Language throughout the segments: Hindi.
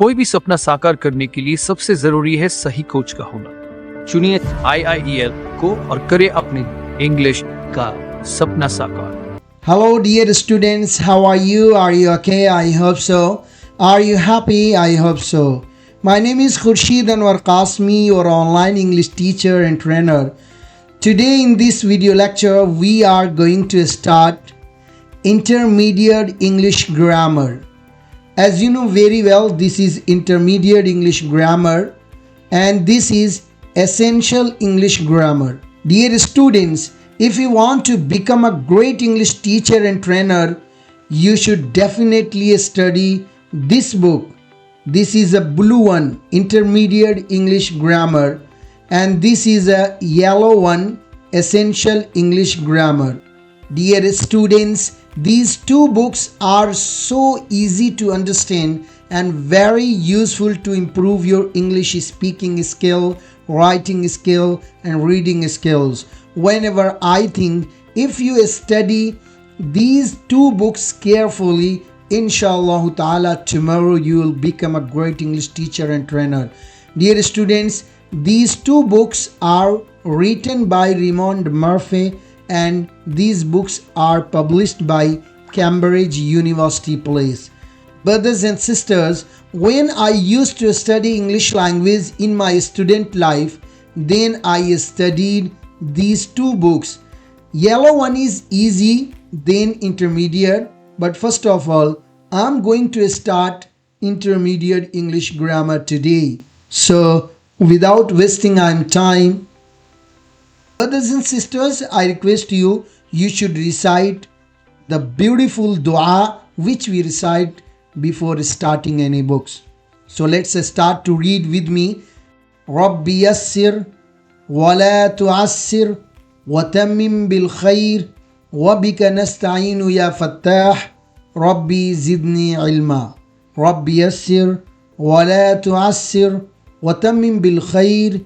कोई भी सपना साकार करने के लिए सबसे जरूरी है सही कोच का होना। चुनिए IIEL को और करें अपने इंग्लिश का सपना साकार। Hello dear students, how are you? Are you okay? I hope so. Are you happy? I hope so. My name is Khurshid Anwar Qasmi, your online English teacher and trainer. Today in this video lecture, we are going to start Intermediate English Grammar. As you know very well, this is Intermediate English Grammar and this is Essential English Grammar. Dear students, if you want to become a great English teacher and trainer, you should definitely study this book. This is a blue one, Intermediate English Grammar, and this is a yellow one, Essential English Grammar. Dear students, these two books are so easy to understand and very useful to improve your English speaking skill, writing skill, and reading skills. Whenever I think if you study these two books carefully, inshallah ta'ala, tomorrow you will become a great English teacher and trainer. Dear students, these two books are written by Raymond Murphy and these books are published by Cambridge University Press. Brothers and sisters, when I used to study English language in my student life, then I studied these two books. Yellow one is easy, then intermediate, but first of all, I'm going to start Intermediate English Grammar today. So, without wasting time, brothers and sisters, I request you should recite the beautiful dua which we recite before starting any books. So let's start to read with me. Rabbi yassir wa la tu'assir wa tammim bil khair wa bika nasta'inu ya fattah Rabbi zidni ilma. Rabbi yassir wa la tu'assir wa tammim bil khair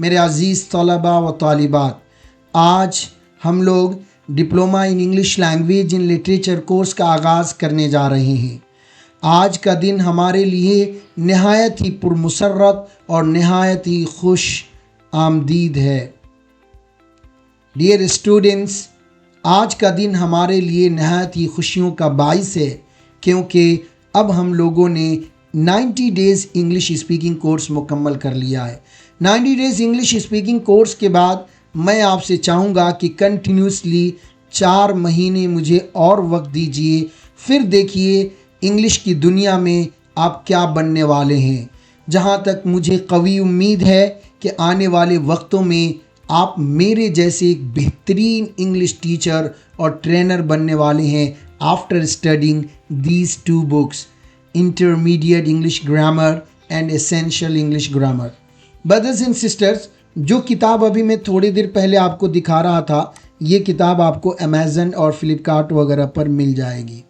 मेरे अजीज़ तलबा व तालिबात, आज हम लोग diploma in English language in literature course का आगाज़ करने जा रहे हैं। आज का दिन हमारे लिए नहायत ही पुरमसरत और नहायत ही खुश आमदीद है। डियर स्टूडेंट्स, आज का दिन हमारे लिए नहायत ही खुशियों का बाइस है क्योंकि अब हम लोगों ने 90 डेज़ इंग्लिश स्पीकिंग कोर्स मुकम्मल कर लिया है। 90 डेज़ इंग्लिश स्पीकिंग कोर्स के बाद मैं आपसे चाहूँगा कि कंटिन्यूसली 4 महीने मुझे और वक्त दीजिए, फिर देखिए इंग्लिश की दुनिया में आप क्या बनने वाले हैं। जहाँ तक मुझे कवी उम्मीद है कि आने वाले वक्तों में आप मेरे जैसे एक बेहतरीन इंग्लिश टीचर और ट्रेनर बनने वाले हैं after studying these two books, intermediate English grammar and essential English grammar. Brothers and sisters, जो किताब अभी मैं थोड़ी देर पहले आपको दिखा रहा था, ये किताब आपको अमेज़न और फ्लिपकार्ट वगैरह पर मिल जाएगी।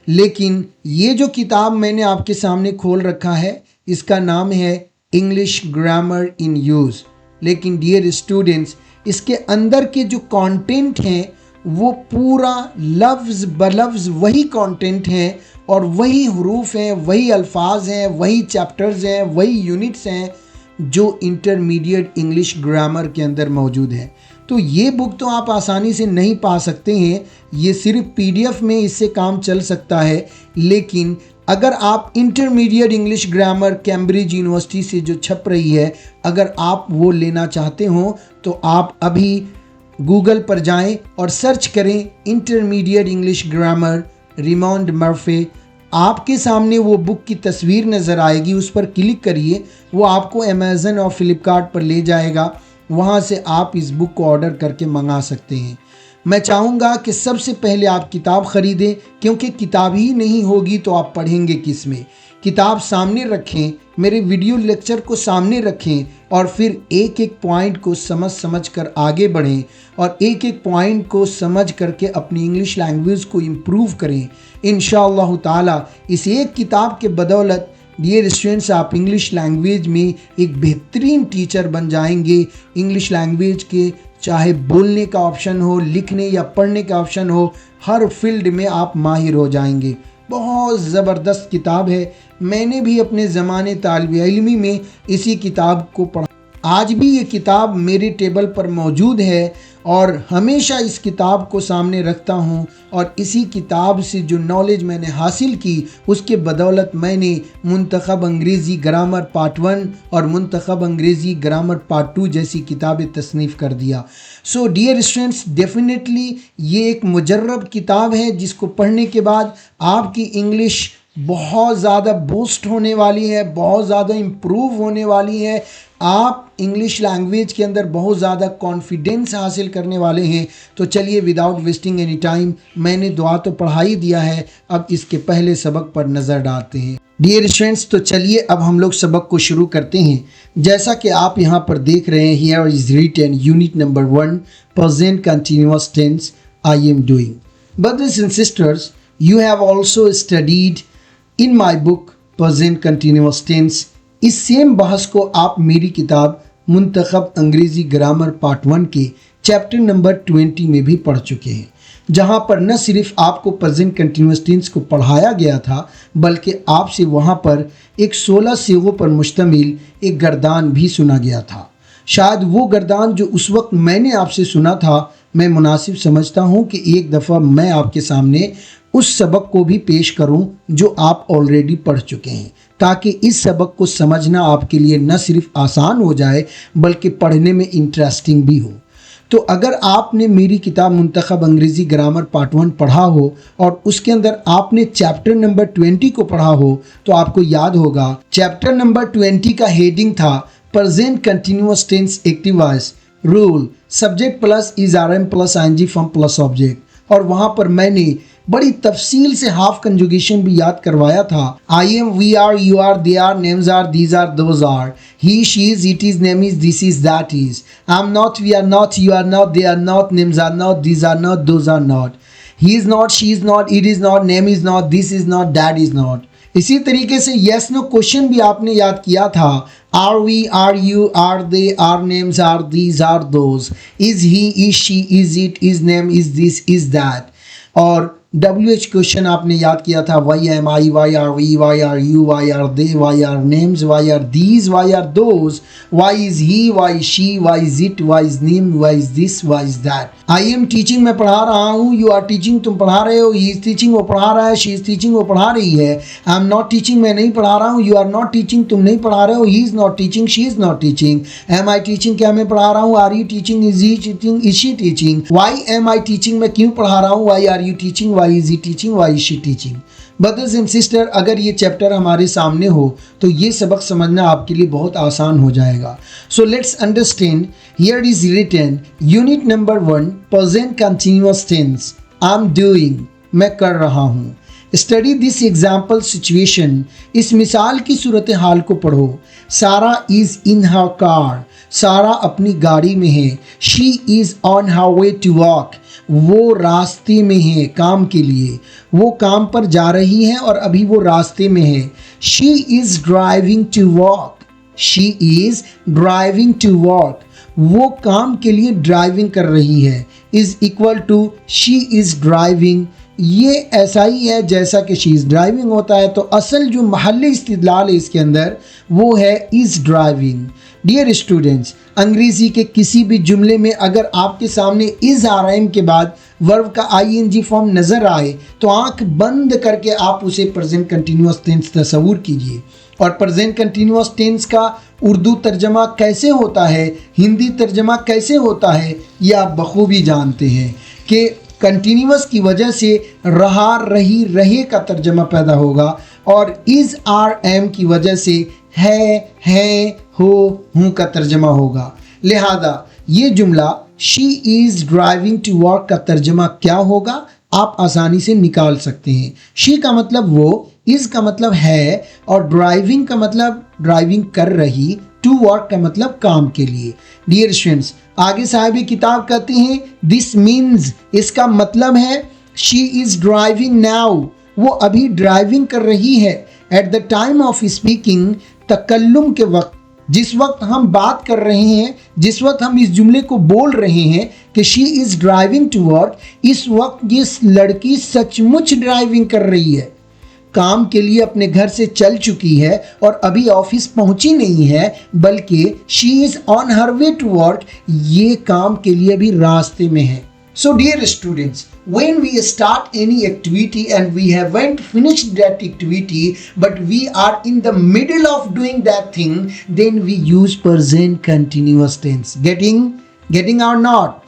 लेकिन ये जो किताब मैंने आपके सामने खोल रखा है, इसका नाम है इंग्लिश ग्रामर इन यूज़। लेकिन डियर स्टूडेंट्स, इसके अंदर के जो कंटेंट हैं वो पूरा लफ्ज़ बलफ्ज़ वही कंटेंट हैं और वही हरूफ हैं, वही अल्फाज हैं, वही चैप्टर्स हैं, वही यूनिट्स हैं जो इंटरमीडिएट इंग्लिश ग्रामर के अंदर मौजूद हैं। तो ये बुक तो आप आसानी से नहीं पा सकते हैं, ये सिर्फ PDF में इससे काम चल सकता है। लेकिन अगर आप intermediate English grammar Cambridge university से जो छप रही है, अगर आप वो लेना चाहते हो तो आप अभी गूगल पर जाएं और सर्च करें intermediate English grammar Raymond Murphy. आपके सामने वो बुक की तस्वीर नज़र आएगी, उस पर क्लिक करिए, वो आपको अमेज़न और फ्लिपकार्ट पर ले जाएगा। वहाँ से आप इस बुक को ऑर्डर करके मंगा सकते हैं। मैं चाहूँगा कि सबसे पहले आप किताब ख़रीदें, क्योंकि किताब ही नहीं होगी तो आप पढ़ेंगे किस में। किताब सामने रखें, मेरे वीडियो लेक्चर को सामने रखें और फिर एक एक पॉइंट को समझ कर आगे बढ़ें और एक एक पॉइंट को समझ करके अपनी इंग्लिश लैंग्वेज को इम्प्रूव करें। इंशाअल्लाह ताला इस एक किताब के बदौलत डियर स्टूडेंट्स, आप इंग्लिश लैंग्वेज में एक बेहतरीन टीचर बन जाएंगे। इंग्लिश लैंग्वेज के चाहे बोलने का ऑप्शन हो, लिखने या पढ़ने का ऑप्शन हो, हर फील्ड में आप माहिर हो जाएंगे। बहुत ज़बरदस्त किताब है। मैंने भी अपने ज़माने तालिब इल्मी में इसी किताब को पढ़ा। आज भी ये किताब मेरे टेबल पर मौजूद है और हमेशा इस किताब को सामने रखता हूँ, और इसी किताब से जो नॉलेज मैंने हासिल की उसके बदौलत मैंने मुंतखब अंग्रेज़ी ग्रामर पार्ट 1 और मुंतखब अंग्रेज़ी ग्रामर पार्ट 2 जैसी किताबें तसनीफ़ कर दिया। सो डियर स्टूडेंट्स, डेफिनेटली ये एक मुजर्रब किताब है जिसको पढ़ने के बाद आपकी इंग्लिश बहुत ज़्यादा बूस्ट होने वाली है, बहुत ज़्यादा इम्प्रूव होने वाली है। आप इंग्लिश लैंग्वेज के अंदर बहुत ज़्यादा कॉन्फिडेंस हासिल करने वाले हैं। तो चलिए विदाउट वेस्टिंग एनी टाइम, मैंने दुआ तो पढ़ा ही दिया है, अब इसके पहले सबक पर नज़र डालते हैं। डियर स्टूडेंट्स, तो चलिए अब हम लोग सबक को शुरू करते हैं। जैसा कि आप यहाँ पर देख रहे हैं, here is written unit number 1 present continuous tense I am doing. Brothers and sisters, you have also studied in my book present continuous tense. इस सेम बहस को आप मेरी किताब मुंतखब अंग्रेज़ी ग्रामर पार्ट 1 के चैप्टर नंबर 20 में भी पढ़ चुके हैं, जहां पर न सिर्फ आपको प्रेजेंट कंटिन्यूअस टेंस को पढ़ाया गया था, बल्कि आपसे वहां पर एक 16 सीगों पर मुश्तमिल एक गर्दान भी सुना गया था। शायद वो गर्दान जो उस वक्त मैंने आपसे सुना था, मैं मुनासिब समझता हूँ कि एक दफ़ा मैं आपके सामने उस सबक को भी पेश करूं जो आप ऑलरेडी पढ़ चुके हैं, ताकि इस सबक को समझना आपके लिए न सिर्फ आसान हो जाए बल्कि पढ़ने में इंटरेस्टिंग भी हो। तो अगर आपने मेरी किताब मुंतखब अंग्रेज़ी ग्रामर पार्ट 1 पढ़ा हो और उसके अंदर आपने चैप्टर नंबर 20 को पढ़ा हो, तो आपको याद होगा चैप्टर नंबर 20 का हेडिंग था present continuous tense active voice rule, subject plus is are am plus ING form plus object. और वहाँ पर मैंने बड़ी तफसील से हाफ कंजुगेशन भी याद करवाया था। I am, we are, you are, they are, names are, these are, those are, he, she is, it is, name is, this is, that is, I am not, we are not, you are not, they are not, names are not, these are not, those are not, he is not, she is not, it is not, name is not, this is not, that is not. इसी तरीके से येस नो क्वेश्चन भी आपने याद किया था। Are we, are you, are they, are names are, these are, those, is he, is she, is it, is name, is this, is that. और WH क्वेश्चन आपने याद किया था, why am I, why are we, why are you, why are they, why are names, why are these, why are those, why is he, why she, why is it, why is name, why is this, Y is that. I am teaching, मैं पढ़ा रहा हूँ, यू आर टीचिंग, तुम पढ़ा रहे हो, ही इज टीचिंग, वो पढ़ा रहा है, शी इज टीचिंग, वो पढ़ा रही है, आई एम नॉट टीचिंग, मैं नहीं पढ़ा रहा हूँ, यू आर नॉट टीचिंग, तुम नहीं पढ़ा रहे हो, he is not teaching, she is not teaching, am I teaching, क्या मैं पढ़ा रहा हूँ, are you teaching, is he teaching, is she teaching, why am I teaching, मैं क्यों पढ़ा रहा हूँ, why are you teaching, why is he teaching, why is she teaching. Brothers and sister, अगर ये चैप्टर हमारे सामने हो तो ये सबक समझना आपके लिए बहुत आसान हो जाएगा। So let's understand, here is written unit number 1 present continuous tense, I am doing, मैं कर रहा हूँ। स्टडी दिस एग्जाम्पल सिचुएशन, इस मिसाल की सूरत हाल को पढ़ो। सारा इज इन हर कार, सारा अपनी गाड़ी में है। She is on her way to walk, वो रास्ते में है काम के लिए, वो काम पर जा रही है और अभी वो रास्ते में है। She is driving to walk, she is driving to walk, वो काम के लिए ड्राइविंग कर रही है। Is equal to she is driving, ये ऐसा ही है जैसा कि शी इज़ ड्राइविंग होता है। तो असल जो महल्ली इस्तिदलाल है इसके अंदर वो है इज़ ड्राइविंग। डियर स्टूडेंट्स, अंग्रेज़ी के किसी भी जुमले में अगर आपके सामने इज़ आरएम के बाद वर्ब का आईएनजी फॉर्म नज़र आए तो आंख बंद करके आप उसे प्रेजेंट कंटिन्यूअस टेंस तस्वूर कीजिए। और प्रेजेंट कंटिन्यूअस टेंस का उर्दू तर्जमा कैसे होता है, हिंदी तर्जमा कैसे होता है, यह आप बखूबी जानते हैं कि कंटिन्यूअस की वजह से रहा, रही, रहे का तर्जमा पैदा होगा और इज़ आर एम की वजह से है, हो, हूँ का तर्जमा होगा। लिहाजा ये जुमला she is driving to work का तर्जमा क्या होगा आप आसानी से निकाल सकते हैं। शी का मतलब वो, इज़ का मतलब है और ड्राइविंग का मतलब ड्राइविंग कर रही, टू वर्क का मतलब काम के लिए। डियर स्टूडेंट्स, आगे साहिब किताब कहते हैं दिस मीन्स, इसका मतलब है शी इज़ ड्राइविंग नाउ, वो अभी ड्राइविंग कर रही है। At the time of speaking, तकल्लुम के वक्त, जिस वक्त हम बात कर रहे हैं, जिस वक्त हम इस जुमले को बोल रहे हैं कि she is driving to work, इस वक्त ये लड़की सचमुच ड्राइविंग कर रही है, काम के लिए अपने घर से चल चुकी है और अभी ऑफिस पहुंची नहीं है, बल्कि she is on her way to work, ये काम के लिए भी रास्ते में है। So dear students, when we start any activity and we haven't finished that activity but we are in the middle of doing that thing, then we use present continuous tense. Getting or not?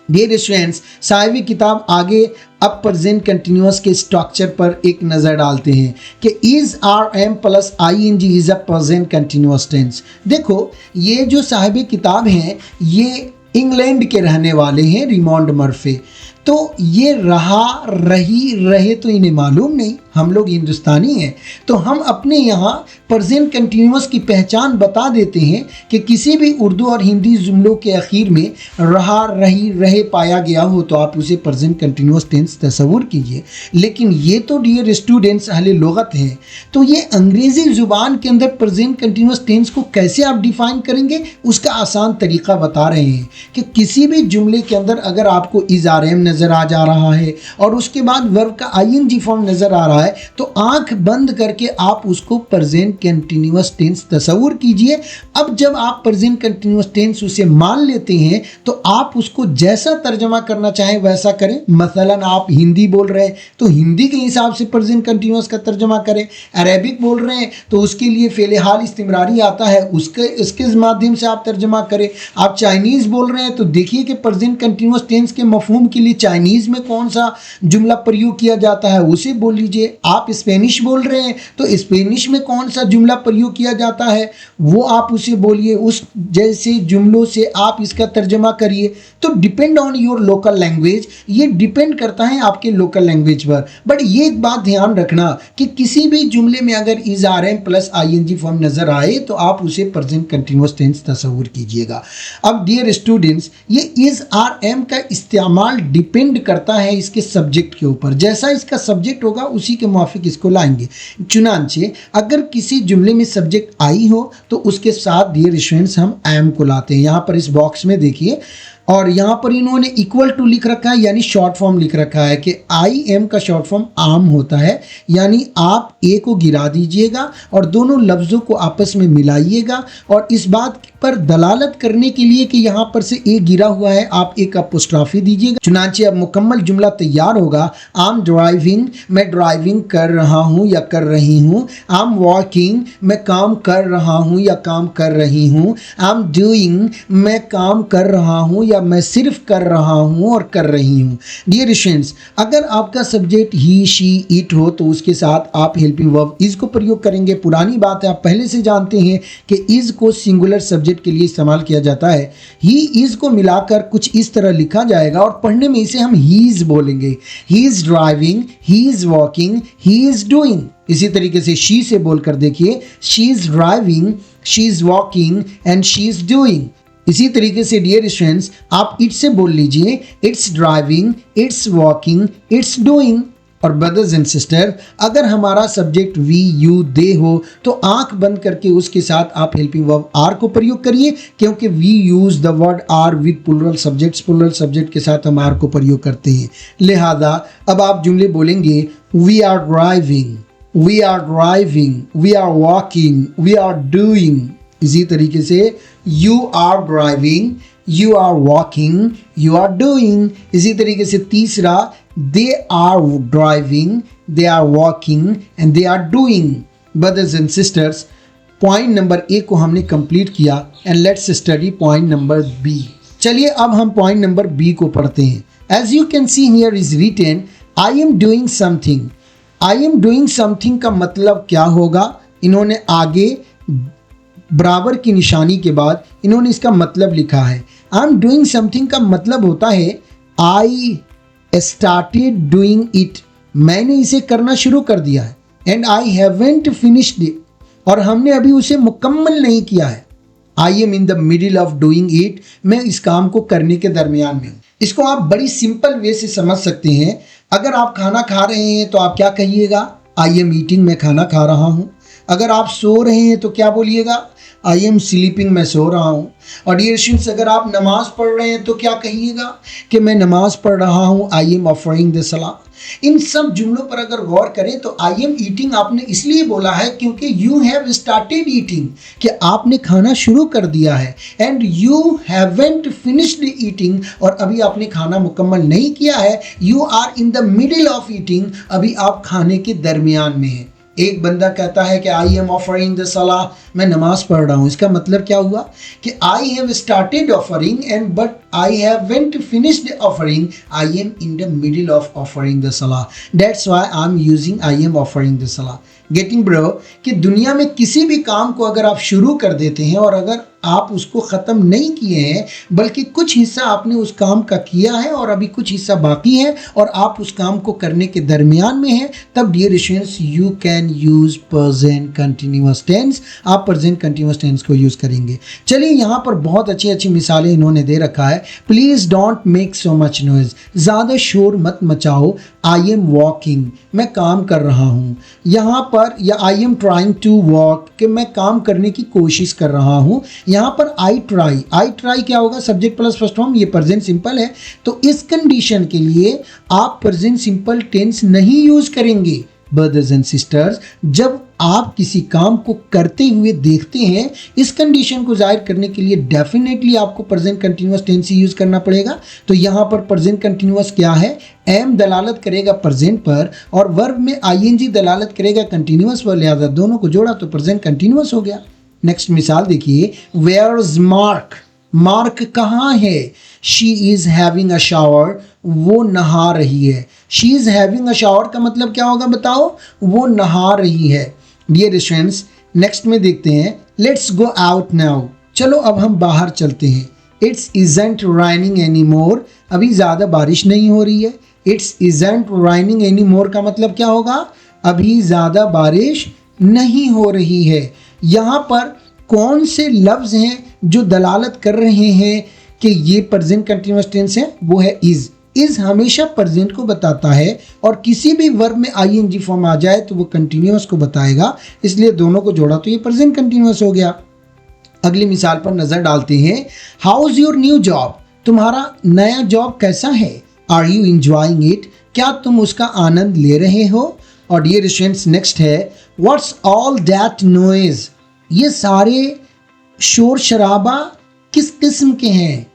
Dear students, Sahibi किताब आगे अब प्रेजेंट कंटिन्यूअस के स्ट्रक्चर पर एक नज़र डालते हैं कि is are am plus I N G is a present continuous tense. देखो, ये जो साहिबी किताब हैं ये इंग्लैंड के रहने वाले हैं, रिमॉन्ड मर्फे। तो ये रहा, रही, रहे तो इन्हें मालूम नहीं, हम लोग हिंदुस्तानी हैं, तो हम अपने यहाँ प्रेजेंट कंटिन्यूअस की पहचान बता देते हैं कि किसी भी उर्दू और हिंदी जुमलों के आखिर में रहा, रही, रहे पाया गया हो तो आप उसे प्रेजेंट कंटिन्यूअस टेंस तस्वुर कीजिए। लेकिन ये तो डियर स्टूडेंट्स अहले लुगत हैं, तो ये अंग्रेज़ी ज़ुबान के अंदर प्रेजेंट कंटिन्यूअस टेंस को कैसे आप डिफ़ाइन करेंगे, उसका आसान तरीका बता रहे हैं कि किसी भी जुमले के अंदर अगर आपको इज़ आर एम नज़र आ जा रहा है और उसके बाद वर्ब का आईएनजी फॉर्म नज़र आ रहा है, तो आंख बंद करके आप उसको प्रेजेंट कंटिन्यूअस टेंस तस्वुर कीजिए। अब जब आप प्रेजेंट कंटिन्यूअस टेंस उसे मान लेते हैं तो आप उसको जैसा तर्जमा करना चाहें वैसा करें। मसलन आप हिंदी बोल रहे हैं तो हिंदी के हिसाब से प्रेजेंट कंटिन्यूअस का तर्जमा करें, अरेबिक बोल रहे हैं तो उसके लिए फ़ेल हाल इस्तिमरारी आता है, उसके माध्यम से आप तर्जमा करें। आप चाइनीज़ बोल रहे हैं तो देखिए कि प्रेजेंट कंटिन्यूअस टेंस के मफहूम के लिए चाइनीज़ में कौन सा जुमला प्रयोग किया जाता है, उसे बोल लीजिए। आप स्पेनिश बोल रहे हैं तो स्पेनिश में कौन सा जुमला प्रयोग किया जाता है वो आप उसे बोलिए, उस जैसे जुमलों से आप इसका तर्जमा करिए। तो depend on your local language, ये डिपेंड करता है आपके लोकल लैंग्वेज पर। बट ये एक बात ध्यान रखना कि किसी भी जुमले में अगर is are am plus I N G form नज़र आए तो आप उसे प्रेजेंट कंटिन्यूअस टेंस तस्वुर कीजिएगा। अब डियर स्टूडेंट्स, ये इज आर एम का इस्तेमाल डिपेंड करता है इसके सब्जेक्ट के ऊपर, जैसा इसका सब्जेक्ट होगा उसी के मुआफिक इसको लाएंगे। चुनांचे अगर किसी जुमले में सब्जेक्ट आई हो तो उसके साथ डियर स्टूडेंट्स हम एम को लाते हैं। यहाँ पर इस बॉक्स में देखिए, और यहाँ पर इन्होंने इक्वल टू लिख रखा है, यानी शॉर्ट फॉर्म लिख रखा है कि आई एम का शॉर्ट फॉर्म आम होता है, यानी आप ए को गिरा दीजिएगा और दोनों लफ्ज़ों को आपस में मिलाइएगा और इस बात पर दलालत करने के लिए कि यहाँ पर से ए गिरा हुआ है आप एक अपोस्ट्रोफी दीजिएगा। चुनांचे अब मुकम्मल जुमला तैयार होगा। आई एम ड्राइविंग, मैं ड्राइविंग कर रहा हूँ या कर रही हूँ। आई एम वॉकिंग, मैं काम कर रहा हूँ या काम कर रही हूँ। आई एम डूइंग, मैं काम कर रहा हूँ या मैं सिर्फ कर रहा हूँ और कर रही हूँ। डियर स्टूडेंट्स, अगर आपका सब्जेक्ट ही, शी, इट हो तो उसके साथ आप हेल्पिंग वर्ब इज को प्रयोग करेंगे। पुरानी बात है, आप पहले से जानते हैं कि इज को सिंगुलर सब्जेक्ट के लिए इस्तेमाल किया जाता है। ही इज को मिलाकर कुछ इस तरह लिखा जाएगा और पढ़ने में इसे हम ही इज बोलेंगे। He is driving, he is walking, he is doing. इसी तरीके से शी से बोलकर देखिए, she is driving, she is walking and she is doing. इसी तरीके से डियर स्टूडेंट्स, आप इट से बोल लीजिए, it's driving, it's walking, it's doing. और ब्रदर्स एंड सिस्टर, अगर हमारा सब्जेक्ट वी, यू, दे हो तो आंख बंद करके उसके साथ आप हेल्पिंग वर्ब आर को प्रयोग करिए, क्योंकि we use the word are with plural subjects. Plural subject के साथ हम आर को प्रयोग करते हैं। लिहाजा अब आप जुमले बोलेंगे, we are driving, we are driving, we are walking, we are doing. इसी तरीके से you are driving, you are walking, you are doing. इसी तरीके से तीसरा, they are driving, they are walking and they are doing. Brothers and sisters, point number A को हमने कंप्लीट किया and let's study point number B. चलिए अब हम पॉइंट नंबर बी को पढ़ते हैं। As you can see here is written, I am doing something. I am doing something का मतलब क्या होगा? इन्होंने आगे बराबर की निशानी के बाद इन्होंने इसका मतलब लिखा है। आई एम डूइंग समथिंग का मतलब होता है आई स्टार्टेड डूइंग इट, मैंने इसे करना शुरू कर दिया है। And I haven't finished it, और हमने अभी उसे मुकम्मल नहीं किया है। आई am in the middle of doing it, मैं इस काम को करने के दरमियान में हूँ। इसको आप बड़ी सिंपल वे से समझ सकते हैं। अगर आप खाना खा रहे हैं तो आप क्या कहिएगा? आई एम ईटिंग, मैं खाना खा रहा हूँ। अगर आप सो रहे हैं तो क्या बोलिएगा? आई एम स्लीपिंग, मैं सो रहा हूँ। और डियर स्टूडेंट्स, अगर आप नमाज पढ़ रहे हैं तो क्या कहिएगा? कि मैं नमाज पढ़ रहा हूँ, आई एम ऑफरिंग द सलाह। इन सब जुमलों पर अगर गौर करें तो आई एम ईटिंग आपने इसलिए बोला है क्योंकि यू हैव स्टार्टेड ईटिंग, कि आपने खाना शुरू कर दिया है। And you haven't finished eating, और अभी आपने खाना मुकम्मल नहीं किया है। You are in the middle of eating, अभी आप खाने के दरमियान में हैं। एक बंदा कहता है कि आई एम ऑफरिंग द सलाह, मैं नमाज पढ़ रहा हूँ। इसका मतलब क्या हुआ? कि I have started offering and but I haven't finished offering, I am in the middle of offering the सलाह, that's why I am using I am offering the सलाह। Getting bro? कि दुनिया में किसी भी काम को अगर आप शुरू कर देते हैं और अगर आप उसको ख़त्म नहीं किए हैं, बल्कि कुछ हिस्सा आपने उस काम का किया है और अभी कुछ हिस्सा बाकी है और आप उस काम को करने के दरमियान में हैं, तब dear students you can use present continuous tense. आप प्रेजेंट कंटिन्यूअस टेंस को यूज़ करेंगे। चलिए, यहाँ पर बहुत अच्छी अच्छी मिसालें इन्होंने दे रखा है। Please don't make so much noise, ज़्यादा शोर मत मचाओ। आई एम वॉकिंग, मैं काम कर रहा हूँ। यहाँ पर या I am trying to walk, कि मैं काम करने की कोशिश कर रहा हूँ। यहाँ पर आई ट्राई क्या होगा? सब्जेक्ट प्लस फर्स्ट फॉर्म, ये प्रेजेंट सिंपल है। तो इस कंडीशन के लिए आप प्रेजेंट सिंपल टेंस नहीं यूज करेंगे। ब्रदर्स एंड सिस्टर्स, जब आप किसी काम को करते हुए देखते हैं, इस कंडीशन को जाहिर करने के लिए डेफिनेटली आपको प्रेजेंट कंटिन्यूअस टेंस ही यूज करना पड़ेगा। तो यहाँ पर प्रेजेंट कंटिन्यूअस क्या है? एम दलालत करेगा प्रेजेंट पर और वर्ब में आईएनजी दलालत करेगा कंटिन्यूअस पर, लिहाजा दोनों को जोड़ा तो प्रेजेंट कंटिन्यूअस हो गया। नेक्स्ट मिसाल देखिए, वेयर इज मार्क, मार्क कहाँ है? She is having a shower, वो नहा रही है। She is having a shower का मतलब क्या होगा बताओ? वो नहा रही है। डियर स्टूडेंट्स, नेक्स्ट में देखते हैं, लेट्स गो आउट नाउ, चलो अब हम बाहर चलते हैं। It's isn't raining any more, अभी ज़्यादा बारिश नहीं हो रही है। It's isn't raining any more का मतलब क्या होगा? अभी ज़्यादा बारिश नहीं हो रही है। यहाँ पर कौन से लफ्ज़ हैं जो दलालत कर रहे हैं कि ये प्रेजेंट कंटिन्यूअस टेंस है? वो है इज़। इज़ हमेशा प्रेजेंट को बताता है और किसी भी वर्ब में आईएनजी फॉर्म आ जाए तो वो कंटिन्यूअस को बताएगा, इसलिए दोनों को जोड़ा तो ये प्रेजेंट कंटिन्यूअस हो गया। अगली मिसाल पर नज़र डालते हैं। How is your new job, तुम्हारा नया जॉब कैसा है? आर यू इंजॉइंग इट, क्या तुम उसका आनंद ले रहे हो? और डियर स्टूडेंट्स, नेक्स्ट है, व्हाट्स ऑल दैट नॉइज, ये सारे शोर शराबा किस किस्म के हैं?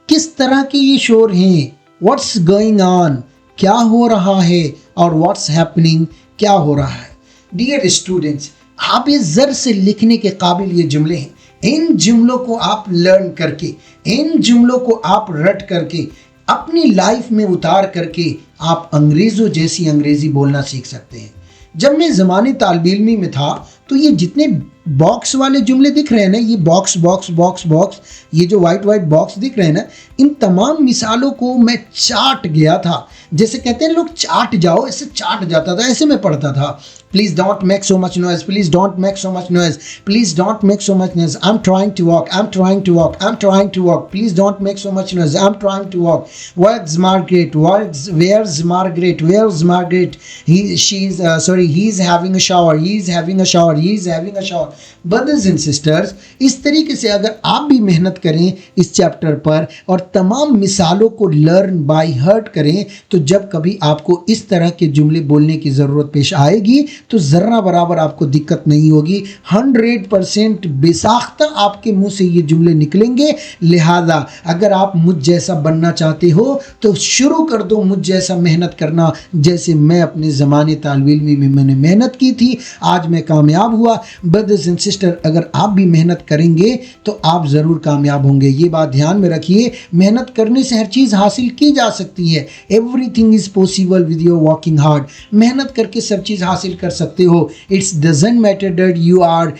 किस तरह के ये शोर हैं? व्हाट्स गोइंग ऑन, क्या हो रहा है? और व्हाट्स हैपनिंग, क्या हो रहा है? डियर स्टूडेंट्स, आप ये जर से लिखने के काबिल ये जुमले हैं। इन जुमलों को आप लर्न करके, इन जुमलों को आप रट करके अपनी लाइफ में उतार करके आप अंग्रेज़ों जैसी अंग्रेज़ी बोलना सीख सकते हैं। जब मैं ज़माने तालिब इल्मी में था तो ये जितने बॉक्स वाले जुमले दिख रहे हैं ना, ये बॉक्स बॉक्स बॉक्स बॉक्स, ये जो वाइट वाइट बॉक्स दिख रहे हैं ना, इन तमाम मिसालों को मैं चाट गया था। जैसे कहते हैं लोग चाट जाओ, ऐसे चाट जाता था, ऐसे मैं पढ़ता था। Please don't make so much noise, please don't make so much noise, please don't make so much noise, I am trying to walk, I am trying to walk, I am trying to walk, please don't make so much noise, I am trying to walk. Where's Margaret, where's Margaret, where's Margaret, he is having a shower, he is having a shower, he is having a shower. Brothers and sisters, इस तरीके से अगर आप भी मेहनत करें इस चैप्टर पर और तमाम मिसालों को लर्न बाय हार्ट करें, तो जब कभी आपको इस तरह के जुमले बोलने की ज़रूरत पेश आएगी तो ज़र्रा बराबर आपको दिक्कत नहीं होगी। 100% बेसाख्ता आपके मुंह से ये जुमले निकलेंगे। लिहाजा अगर आप मुझ जैसा बनना चाहते हो तो शुरू कर दो मुझ जैसा मेहनत करना, जैसे मैं अपने ज़माने तालिब इल्मी में मैंने मेहनत की थी, आज मैं कामयाब हुआ। ब्रदर्स एंड सिस्टर, अगर आप भी मेहनत करेंगे तो आप ज़रूर कामयाब होंगे। ये बात ध्यान में रखिए, मेहनत करने से हर चीज़ हासिल की जा सकती है। Everything is possible with your working hard. मेहनत करके सब चीज़ हासिल कर सकते हो। It's doesn't matter that you are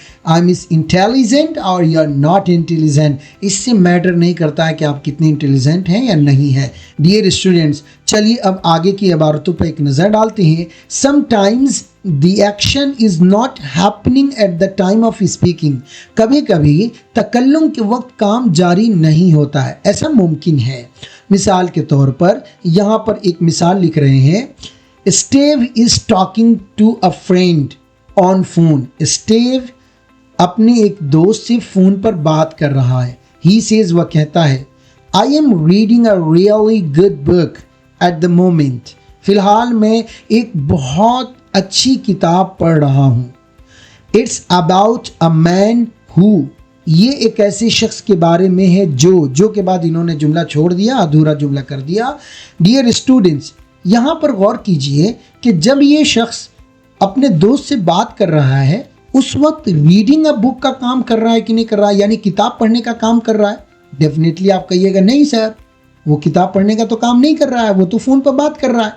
intelligent और यू आर नॉट इंटेलिजेंट। इससे मैटर नहीं करता है कि आप कितने इंटेलिजेंट हैं या नहीं हैं। डियर स्टूडेंट्स, चलिए अब आगे की इबारतों पर एक नज़र डालते हैं। Sometimes the action is not happening at the time of speaking, कभी कभी तकल्लुम के वक्त काम जारी नहीं होता है, ऐसा मुमकिन है। मिसाल के तौर पर यहाँ पर एक मिसाल लिख रहे हैं, Steve is talking to a friend on phone. Steve अपने एक दोस्त से फोन पर बात कर रहा है। ही सेज, वह कहता है, I am reading a really good book at the moment. फिलहाल मैं एक बहुत अच्छी किताब पढ़ रहा हूँ। It's about a man who, ये एक ऐसे शख्स के बारे में है जो के बाद इन्होंने जुमला छोड़ दिया, अधूरा जुमला कर दिया। डियर स्टूडेंट्स, यहाँ पर गौर कीजिए कि जब ये शख्स अपने दोस्त से बात कर रहा है उस वक्त रीडिंग अ बुक का काम कर रहा है कि नहीं कर रहा है, यानी किताब पढ़ने का काम कर रहा है। डेफिनेटली आप कहिएगा नहीं सर, वो किताब पढ़ने का तो काम नहीं कर रहा है, वो तो फ़ोन पर बात कर रहा है।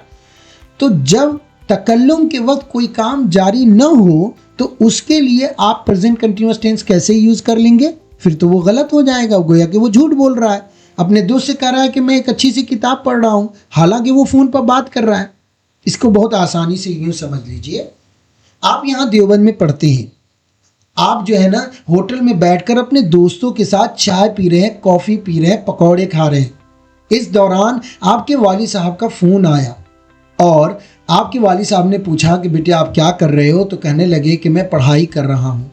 तो जब तकल्लुम के वक्त कोई काम जारी न हो तो उसके लिए आप प्रेजेंट कंटिन्यूअस टेंस कैसे यूज़ कर लेंगे? फिर तो वो गलत हो जाएगा, गोया कि वो झूठ बोल रहा है। अपने दोस्त से कह रहा है कि मैं एक अच्छी सी किताब पढ़ रहा हूँ, हालांकि वो फ़ोन पर बात कर रहा है। इसको बहुत आसानी से यूँ समझ लीजिए, आप यहाँ देवबंद में पढ़ते हैं, आप जो है ना होटल में बैठकर अपने दोस्तों के साथ चाय पी रहे हैं, कॉफ़ी पी रहे हैं, पकौड़े खा रहे हैं। इस दौरान आपके वालिद साहब का फ़ोन आया और आपके वालिद साहब ने पूछा कि बेटे आप क्या कर रहे हो? तो कहने लगे कि मैं पढ़ाई कर रहा हूँ,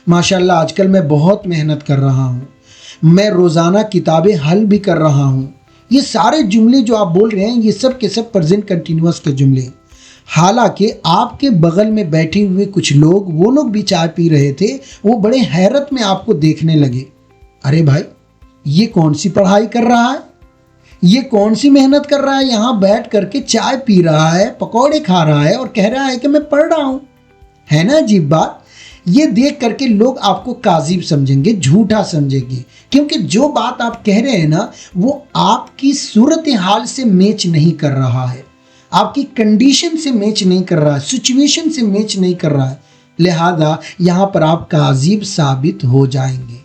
माशाल्लाह आजकल मैं बहुत मेहनत कर रहा हूँ, मैं रोज़ाना किताबें हल भी कर रहा हूँ। ये सारे जुमले जो आप बोल रहे हैं ये सब के सब प्रेजेंट कंटिन्यूअस के जुमले। हालांकि आपके बगल में बैठे हुए कुछ लोग, वो लोग भी चाय पी रहे थे, वो बड़े हैरत में आपको देखने लगे। अरे भाई, ये कौन सी पढ़ाई कर रहा है, ये कौन सी मेहनत कर रहा है, यहाँ बैठ करके चाय पी रहा है, पकौड़े खा रहा है और कह रहा है कि मैं पढ़ रहा हूँ। है ना अजीब बात? ये देख करके लोग आपको काजिब समझेंगे, झूठा समझेंगे, क्योंकि जो बात आप कह रहे हैं ना वो आपकी सूरत हाल से मैच नहीं कर रहा है, आपकी कंडीशन से मैच नहीं कर रहा है, सिचुएशन से मैच नहीं कर रहा है। लिहाजा यहाँ पर आप काजिब साबित हो जाएंगे।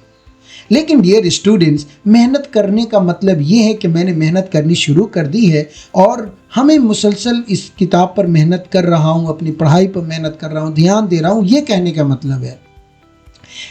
लेकिन डियर स्टूडेंट्स, मेहनत करने का मतलब ये है कि मैंने मेहनत करनी शुरू कर दी है और हमें मुसलसल इस किताब पर मेहनत कर रहा हूँ, अपनी पढ़ाई पर मेहनत कर रहा हूँ, ध्यान दे रहा हूँ, ये कहने का मतलब है।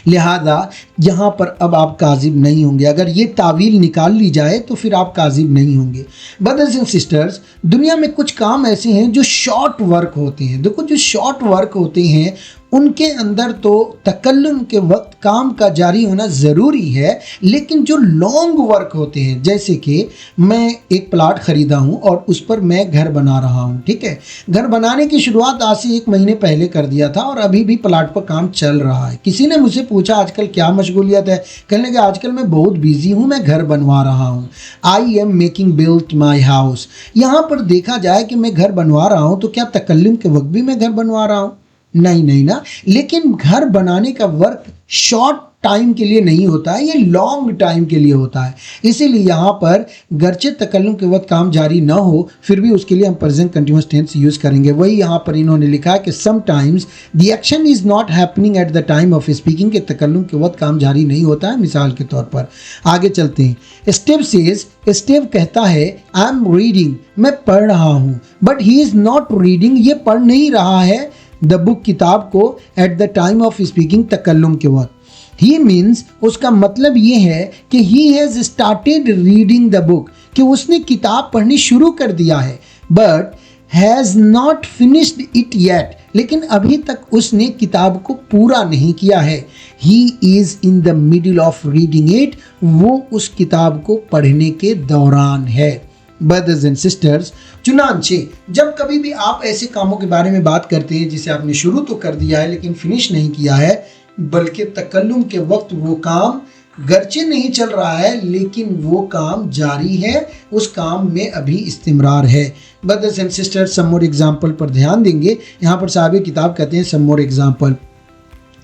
लिहाजा यहाँ पर अब आप काजिब नहीं होंगे। अगर ये तावील निकाल ली जाए तो फिर आप काजिब नहीं होंगे। ब्रदर्स एंड सिस्टर्स, दुनिया में कुछ काम ऐसे हैं जो शॉर्ट वर्क होते हैं। देखो, जो शॉर्ट वर्क होते हैं उनके अंदर तो तकल्लुम के वक्त काम का जारी होना ज़रूरी है, लेकिन जो लॉन्ग वर्क होते हैं, जैसे कि मैं एक प्लाट ख़रीदा हूँ और उस पर मैं घर बना रहा हूँ, ठीक है, घर बनाने की शुरुआत आज से 1 महीने पहले कर दिया था और अभी भी प्लाट पर काम चल रहा है। किसी ने मुझसे पूछा आजकल क्या मशगूलियत है? कहने लगे आजकल मैं बहुत बिजी हूँ, मैं घर बनवा रहा हूँ। I am making built my house. यहाँ पर देखा जाए कि मैं घर बनवा रहा हूँ तो क्या तकल्लुम के वक्त भी मैं घर बनवा रहा हूँ? नहीं ना। लेकिन घर बनाने का वर्क शॉर्ट टाइम के लिए नहीं होता है, ये लॉन्ग टाइम के लिए होता है। इसीलिए यहाँ पर गर्चे तकल्लुम के वक्त काम जारी ना हो फिर भी उसके लिए हम प्रेजेंट कंटिन्यूअस टेंस यूज़ करेंगे। वही यहाँ पर इन्होंने लिखा है कि sometimes the action is not happening at the time of speaking, के तकल्लुम के वक्त काम जारी नहीं होता है। मिसाल के तौर पर आगे चलते हैं। स्टेव सेज, स्टेव कहता है आई एम रीडिंग, मैं पढ़ रहा हूँ, but he is not reading, ये पढ़ नहीं रहा है द बुक, किताब को, at the time of speaking, तकल्लुम के वक्त। ही मीन्स, उसका मतलब ये है कि he has started reading the book, कि उसने किताब पढ़नी शुरू कर दिया है, but has not finished it yet, लेकिन अभी तक उसने किताब को पूरा नहीं किया है। He is in the middle of reading it, वो उस किताब को पढ़ने के दौरान है। ब्रदर्स एंड सिस्टर्स, चुनांचे जब कभी भी आप ऐसे कामों के बारे में बात करते हैं जिसे आपने शुरू तो कर दिया है लेकिन फिनिश नहीं किया है, बल्कि तकल्लुम के वक्त वो काम गर्चे नहीं चल रहा है लेकिन वो काम जारी है, उस काम में अभी इस्तिमरार है। Brothers and sisters, some more example पर ध्यान देंगे। यहाँ पर साहब किताब कहते हैं some more example.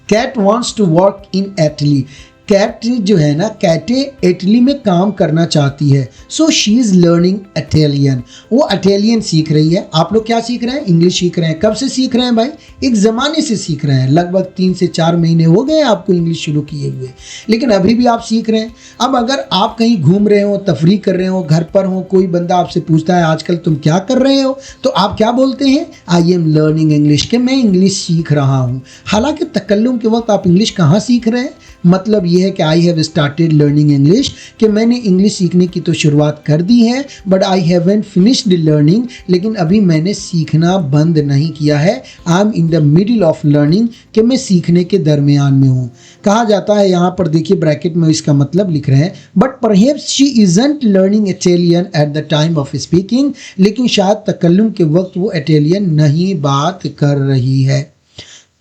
Cat wants to work in Italy, cat जो है ना, कैटे इटली में काम करना चाहती है। So she is learning Italian, वो इटालियन सीख रही है। आप लोग क्या सीख रहे हैं? इंग्लिश सीख रहे हैं। कब से सीख रहे हैं भाई? एक ज़माने से सीख रहे हैं, लगभग 3 से 4 महीने हो गए आपको इंग्लिश शुरू किए हुए, लेकिन अभी भी आप सीख रहे हैं। अब अगर आप कहीं घूम रहे हो, तफरी कर रहे हो, घर पर हो, कोई बंदा आपसे पूछता है आजकल तुम क्या कर रहे हो, तो आप क्या बोलते हैं? आई एम लर्निंग इंग्लिश, कि मैं इंग्लिश सीख रहा हूँ। हालांकि तकल्लुम के वक्त आप इंग्लिश कहाँ सीख रहे हैं? मतलब ये है कि I have started learning English, कि मैंने इंग्लिश सीखने की तो शुरुआत कर दी है, but I haven't finished learning, लेकिन अभी मैंने सीखना बंद नहीं किया है। आई am in the middle of learning, कि मैं सीखने के दरमियान में हूँ। कहा जाता है, यहाँ पर देखिए ब्रैकेट में इसका मतलब लिख रहे हैं, but perhaps she isn't learning Italian eight the time of speaking, लेकिन शायद तकल्लुम के वक्त वो इटालियन नहीं बात कर रही है।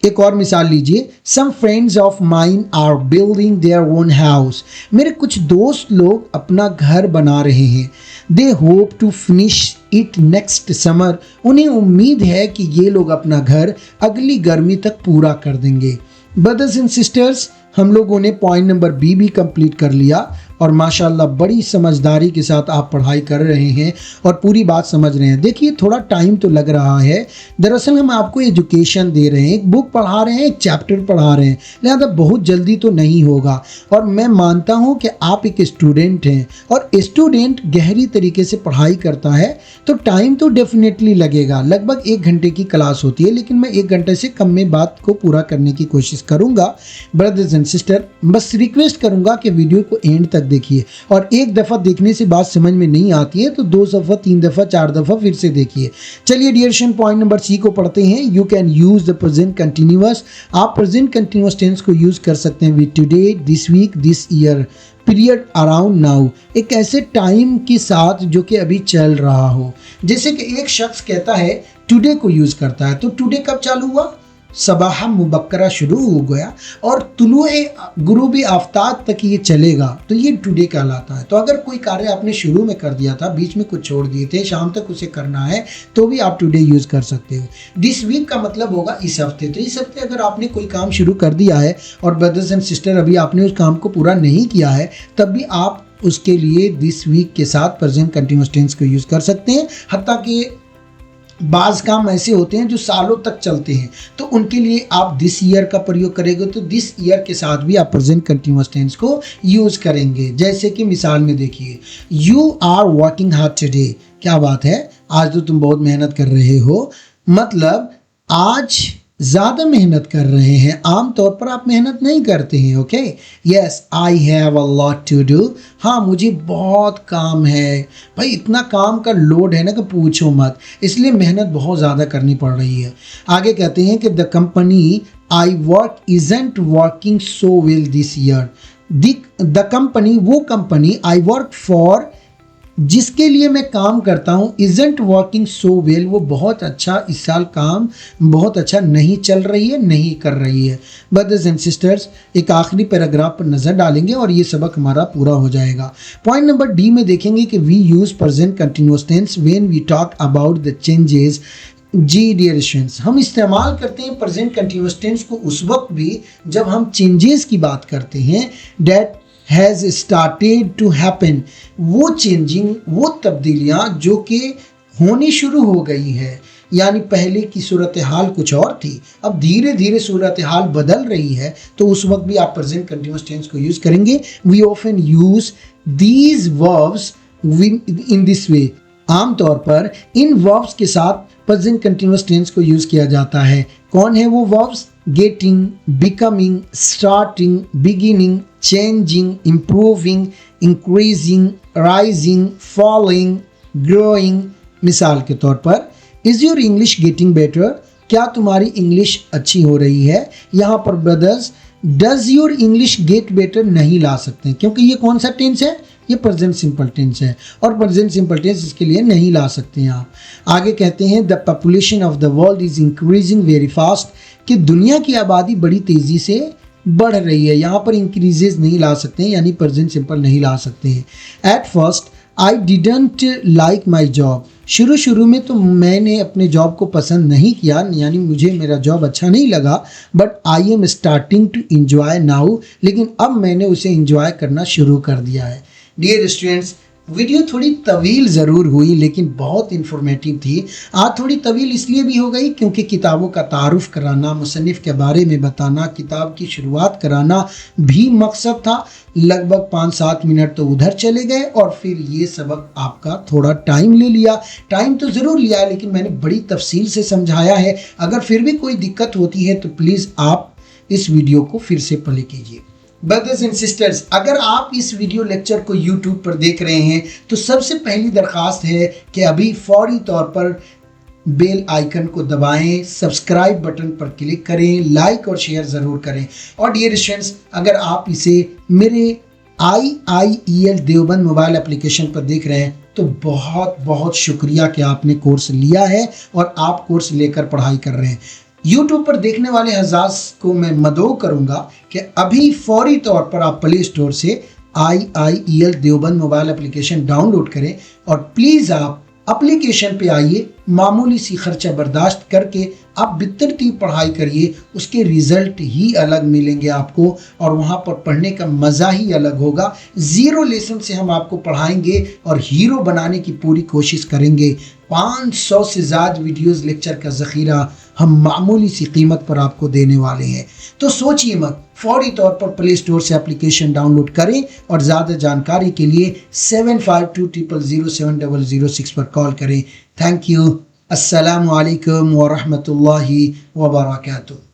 एक और मिसाल लीजिए, some friends of mine are building their own house, मेरे कुछ दोस्त लोग अपना घर बना रहे हैं। They hope to finish it next summer, उन्हें उम्मीद है कि ये लोग अपना घर अगली गर्मी तक पूरा कर देंगे। ब्रदर्स एंड सिस्टर्स, हम लोगों ने पॉइंट नंबर बी भी कंप्लीट कर लिया और माशाल्लाह बड़ी समझदारी के साथ आप पढ़ाई कर रहे हैं और पूरी बात समझ रहे हैं। देखिए थोड़ा टाइम तो लग रहा है, दरअसल हम आपको एजुकेशन दे रहे हैं, एक बुक पढ़ा रहे हैं, एक चैप्टर पढ़ा रहे हैं, लिहाजा बहुत जल्दी तो नहीं होगा। और मैं मानता हूं कि आप एक स्टूडेंट हैं और स्टूडेंट गहरी तरीके से पढ़ाई करता है तो टाइम तो डेफिनेटली लगेगा। लगभग 1 घंटे की क्लास होती है, लेकिन मैं 1 घंटे से कम में बात को पूरा करने की कोशिश करूँगा। ब्रदर्स एंड सिस्टर, बस रिक्वेस्ट करूँगा कि वीडियो को एंड तक देखिए, और एक दफ़ा देखने से बात समझ में नहीं आती है तो 2 दफ़ा 3 दफ़ा 4 दफ़ा फिर से देखिए। चलिए dear student, point number C को पढ़ते हैं। You can use the present continuous, आप प्रेजेंट कंटिन्यूअस टेंस को यूज कर सकते हैं with today, this week, this year, period, around now, एक ऐसे टाइम के साथ जो कि अभी चल रहा हो। जैसे कि एक शख्स कहता है टुडे को यूज करता है, तो टुडे कब चालू हुआ? सबाह मुबक्करा शुरू हो गया और तुलुए गुरूब आफ्ताब तक ये चलेगा, तो ये टुडे कहलाता है। तो अगर कोई कार्य आपने शुरू में कर दिया था, बीच में कुछ छोड़ दिए थे, शाम तक उसे करना है, तो भी आप टुडे यूज़ कर सकते हो। दिस वीक का मतलब होगा इस हफ्ते, तो इस हफ्ते अगर आपने कोई काम शुरू कर दिया है और ब्रदर्स एंड सिस्टर अभी आपने उस काम को पूरा नहीं किया है, तब भी आप उसके लिए दिस वीक के साथ प्रेजेंट कंटिन्यूअस टेंस को यूज़ कर सकते हैं। हत्ता कि बाज़ काम ऐसे होते हैं जो सालों तक चलते हैं, तो उनके लिए आप दिस ईयर का प्रयोग करेंगे तो दिस ईयर के साथ भी आप प्रेजेंट कंटिन्यूअस टेंस को यूज़ करेंगे। जैसे कि मिसाल में देखिए, you are working hard today, क्या बात है, आज तो तुम बहुत मेहनत कर रहे हो, मतलब आज ज़्यादा मेहनत कर रहे हैं। आम तौर पर आप मेहनत नहीं करते हैं। Okay, yes, I have a lot to do, हाँ मुझे बहुत काम है भाई, इतना काम का लोड है ना कि पूछो मत, इसलिए मेहनत बहुत ज़्यादा करनी पड़ रही है। आगे कहते हैं कि the company I work isn't working so well this year, the company, वो कंपनी, आई वर्क फॉर, जिसके लिए मैं काम करता हूँ, इजंट वर्किंग सो वेल, वो बहुत अच्छा इस साल काम बहुत अच्छा नहीं चल रही है, नहीं कर रही है। ब्रदर्स एंड सिस्टर्स, एक आखिरी पैराग्राफ पर नज़र डालेंगे और ये सबक हमारा पूरा हो जाएगा। पॉइंट नंबर डी में देखेंगे कि we use present continuous tense when we talk about the changes. जी डियर स्टूडेंट्स, हम इस्तेमाल करते हैं प्रेजेंट कंटिन्यूअस टेंस को उस वक्त भी जब हम चेंजेस की बात करते हैं, that has started to happen, वो चेंजिंग, वो तब्दीलियाँ जो कि होनी शुरू हो गई है, यानी पहले की सूरत हाल कुछ और थी, अब धीरे धीरे सूरत हाल बदल रही है, तो उस वक्त भी आप प्रेजेंट कंटिन्यूअस टेंस को यूज़ करेंगे। We often use these verbs in this way, आमतौर पर इन वर्ब्स के साथ प्रेजेंट कंटिन्यूअस टेंस को यूज़ किया जाता है। कौन है वो verbs? Getting, becoming, starting, beginning, changing, improving, increasing, rising, following, growing. मिसाल के तौर पर, is your English getting better, क्या तुम्हारी इंग्लिश अच्छी हो रही है? यहाँ पर brothers does your English get better नहीं ला सकते, क्योंकि ये कौन सा टेंस है? ये प्रेजेंट सिंपल टेंस है और प्रेजेंट सिंपल टेंस इसके लिए नहीं ला सकते हैं आप। आगे कहते हैं the population of the world is increasing very fast, कि दुनिया की आबादी बड़ी तेज़ी से बढ़ रही है। यहाँ पर इंक्रीजेज नहीं ला सकते हैं, यानी प्रेजेंट सिंपल नहीं ला सकते हैं। At first I didn't like my job, शुरू में तो मैंने अपने जॉब को पसंद नहीं किया, यानी मुझे मेरा जॉब अच्छा नहीं लगा, but I am starting to enjoy now, लेकिन अब मैंने उसे इंजॉय करना शुरू कर दिया है। डियर स्टूडेंट्स, वीडियो थोड़ी तवील ज़रूर हुई लेकिन बहुत इन्फॉर्मेटिव थी। आज थोड़ी तवील इसलिए भी हो गई क्योंकि किताबों का तारुफ कराना, मुसन्निफ़ के बारे में बताना, किताब की शुरुआत कराना भी मकसद था। लगभग 5-7 मिनट तो उधर चले गए और फिर ये सबक आपका थोड़ा टाइम ले लिया। टाइम तो ज़रूर लिया है, लेकिन मैंने बड़ी तफसील से समझाया है। अगर फिर भी कोई दिक्कत होती है तो प्लीज़ आप इस वीडियो को फिर से प्ले कीजिए। ब्रदर्स एंड सिस्टर्स, अगर आप इस वीडियो लेक्चर को यूट्यूब पर देख रहे हैं तो सबसे पहली दरख्वास्त है कि अभी फौरी तौर पर बेल आइकन को दबाएं, सब्सक्राइब बटन पर क्लिक करें, लाइक और शेयर ज़रूर करें। और डियर स्टूडेंट्स, अगर आप इसे मेरे IIEL देवबंद मोबाइल एप्लीकेशन पर देख रहे हैं तो बहुत बहुत शुक्रिया कि आपने कोर्स लिया है और आप कोर्स लेकर पढ़ाई कर रहे हैं। यूट्यूब पर देखने वाले हज़ार को मैं मदऊ करूँगा कि अभी फौरी तौर पर आप प्ले स्टोर से IIEL Deoband mobile application download करें और प्लीज़ आप एप्लीकेशन पे आइए, मामूली सी खर्चा बर्दाश्त करके आप बेतरतीब पढ़ाई करिए, उसके रिज़ल्ट ही अलग मिलेंगे आपको और वहाँ पर पढ़ने का मज़ा ही अलग होगा। ज़ीरो लेसन से हम आपको पढ़ाएंगे और हीरो बनाने की पूरी कोशिश करेंगे। 500 से ज़्यादा वीडियोस लेक्चर का ज़ख़ीरा हम मामूली सी कीमत पर आपको देने वाले हैं। तो सोचिए मत, फौरी तौर पर प्ले स्टोर से एप्लीकेशन डाउनलोड करें और ज़्यादा जानकारी के लिए 7520070006 पर कॉल करें। Thank you. अस्सलामु अलैकुम व रहमतुल्लाहि व बरकातुहू।